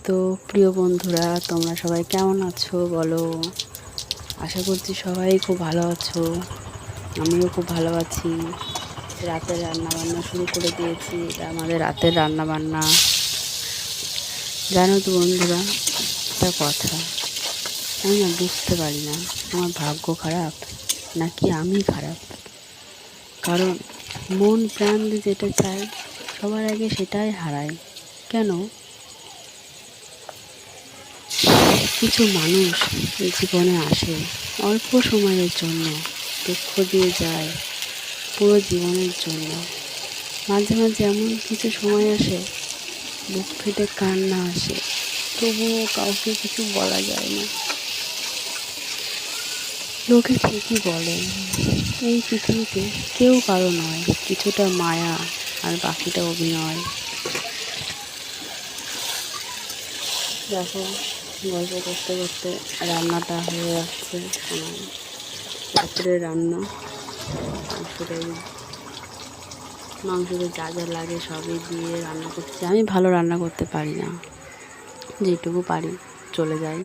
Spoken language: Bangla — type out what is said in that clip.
তো প্রিয় বন্ধুরা, তোমরা সবাই কেমন আছো বলো? আশা করছি সবাই খুব ভালো আছো। আমিও খুব ভালো আছি। রাতের রান্নাবান্না শুরু করে দিয়েছি। এটা আমাদের রাতের রান্নাবান্না। জানো তো বন্ধুরা, একটা কথা আমি না বুঝতে পারি না, আমার ভাগ্য খারাপ নাকি আমি খারাপ। কারণ মন প্রাণ দিয়ে যেটা চায় সবার আগে সেটাই হারায়। কেন? কিছু মানুষ জীবনে আসে অল্প সময়ের জন্য, দুঃখ দিয়ে যায় পুরো জীবনের জন্য। মাঝে মাঝে এমন কিছু সময় আসে বুক ফেটে কান্না আসে, তবুও কাউকে কিছু বলা যায় না। লোকে ঠিকই বলে এই পৃথিবীতে কেউ কারো নয়, কিছুটা মায়া আর বাকিটা অভিনয়। দেখো, গল্প করতে করতে রান্নাটা হয়ে যাচ্ছে। আমার রাত্রের রান্না মাংসতে যা যা লাগে সবই দিয়ে রান্না করছি। আমি ভালো রান্না করতে পারি না, যেটুকু পারি চলে যায়।